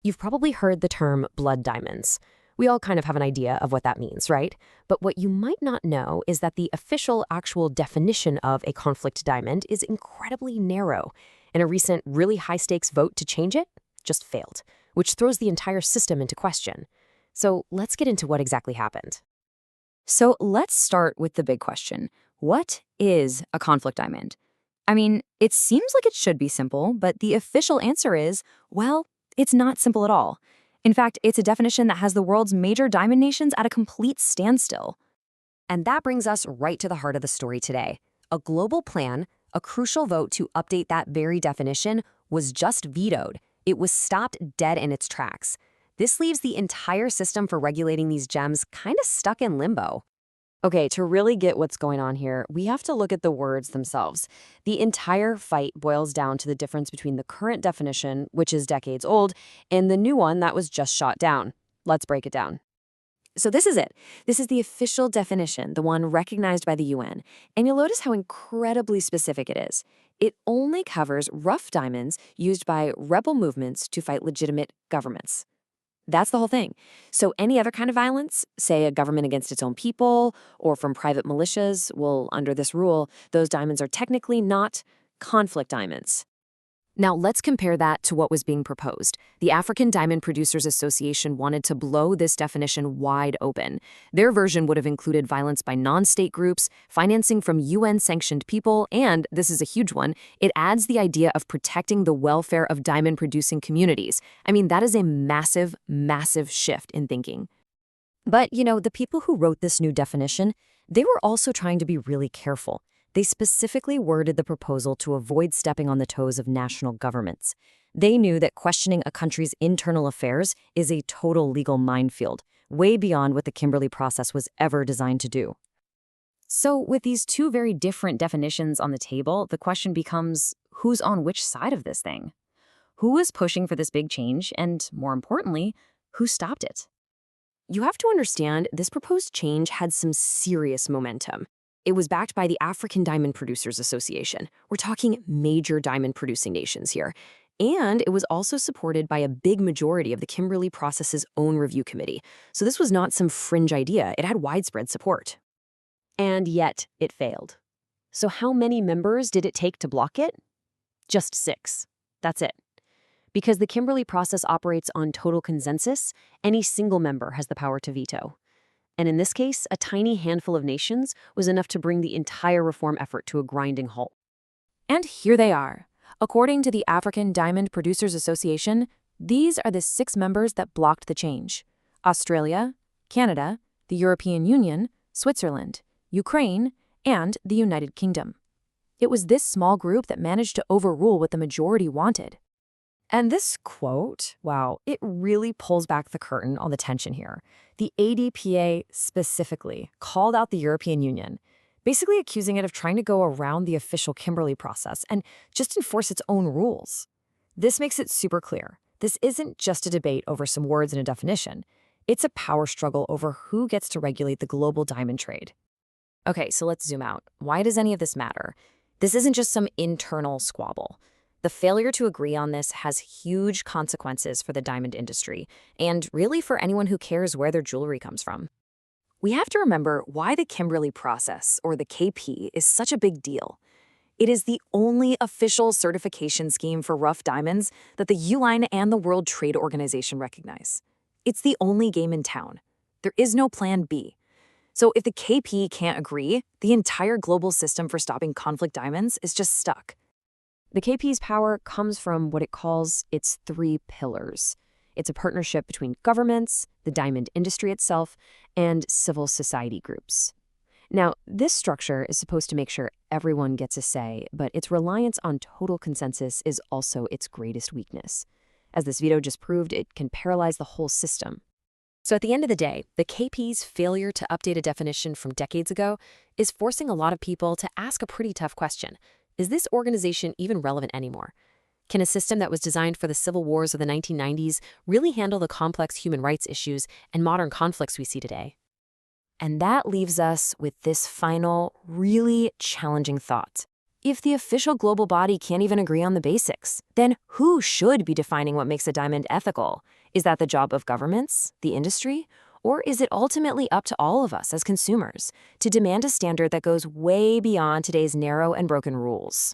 You've probably heard the term blood diamonds. We all kind of have an idea of what that means, right? But what you might not know is that the official actual definition of a conflict diamond is incredibly narrow, and a recent really high-stakes vote to change it just failed, which throws the entire system into question. So let's get into what exactly happened. So let's start with the big question. What is a conflict diamond? I mean, it seems like it should be simple, but the official answer is, well, it's not simple at all. In fact, it's a definition that has the world's major diamond nations at a complete standstill. And that brings us right to the heart of the story today. A global plan, a crucial vote to update that very definition, was just vetoed. It was stopped dead in its tracks. This leaves the entire system for regulating these gems kind of stuck in limbo. Okay, to really get what's going on here, we have to look at the words themselves. The entire fight boils down to the difference between the current definition, which is decades old, and the new one that was just shot down. Let's break it down. So this is it. This is the official definition, the one recognized by the UN. And you'll notice how incredibly specific it is. It only covers rough diamonds used by rebel movements to fight legitimate governments. That's the whole thing. So any other kind of violence, say a government against its own people or from private militias, well, under this rule, those diamonds are technically not conflict diamonds. Now, let's compare that to what was being proposed. The African Diamond Producers Association wanted to blow this definition wide open. Their version would have included violence by non-state groups, financing from UN-sanctioned people, and, this is a huge one, it adds the idea of protecting the welfare of diamond-producing communities. I mean, that is a massive, massive shift in thinking. But, the people who wrote this new definition, they were also trying to be really careful. They specifically worded the proposal to avoid stepping on the toes of national governments. They knew that questioning a country's internal affairs is a total legal minefield, way beyond what the Kimberley Process was ever designed to do. So with these two very different definitions on the table, the question becomes, who's on which side of this thing? Who is pushing for this big change, and more importantly, who stopped it? You have to understand, this proposed change had some serious momentum. It was backed by the African Diamond Producers Association. We're talking major diamond-producing nations here. And it was also supported by a big majority of the Kimberley Process's own review committee. So this was not some fringe idea. It had widespread support. And yet, it failed. So how many members did it take to block it? Just 6. That's it. Because the Kimberley Process operates on total consensus, any single member has the power to veto. And in this case, a tiny handful of nations was enough to bring the entire reform effort to a grinding halt. And here they are. According to the African Diamond Producers Association, these are the 6 members that blocked the change: Australia, Canada, the European Union, Switzerland, Ukraine, and the United Kingdom. It was this small group that managed to overrule what the majority wanted. And this quote, wow, it really pulls back the curtain on the tension here. The ADPA specifically called out the European Union, basically accusing it of trying to go around the official Kimberley process and just enforce its own rules. This makes it super clear. This isn't just a debate over some words and a definition. It's a power struggle over who gets to regulate the global diamond trade. Okay, so let's zoom out. Why does any of this matter? This isn't just some internal squabble. The failure to agree on this has huge consequences for the diamond industry, and really for anyone who cares where their jewelry comes from. We have to remember why the Kimberley Process, or the KP, is such a big deal. It is the only official certification scheme for rough diamonds that the UN and the World Trade Organization recognize. It's the only game in town. There is no plan B. So if the KP can't agree, the entire global system for stopping conflict diamonds is just stuck. The KP's power comes from what it calls its 3 pillars. It's a partnership between governments, the diamond industry itself, and civil society groups. Now, this structure is supposed to make sure everyone gets a say, but its reliance on total consensus is also its greatest weakness. As this veto just proved, it can paralyze the whole system. So at the end of the day, the KP's failure to update a definition from decades ago is forcing a lot of people to ask a pretty tough question. Is this organization even relevant anymore? Can a system that was designed for the civil wars of the 1990s really handle the complex human rights issues and modern conflicts we see today? And that leaves us with this final, really challenging thought. If the official global body can't even agree on the basics, then who should be defining what makes a diamond ethical? Is that the job of governments, the industry? Or is it ultimately up to all of us as consumers to demand a standard that goes way beyond today's narrow and broken rules?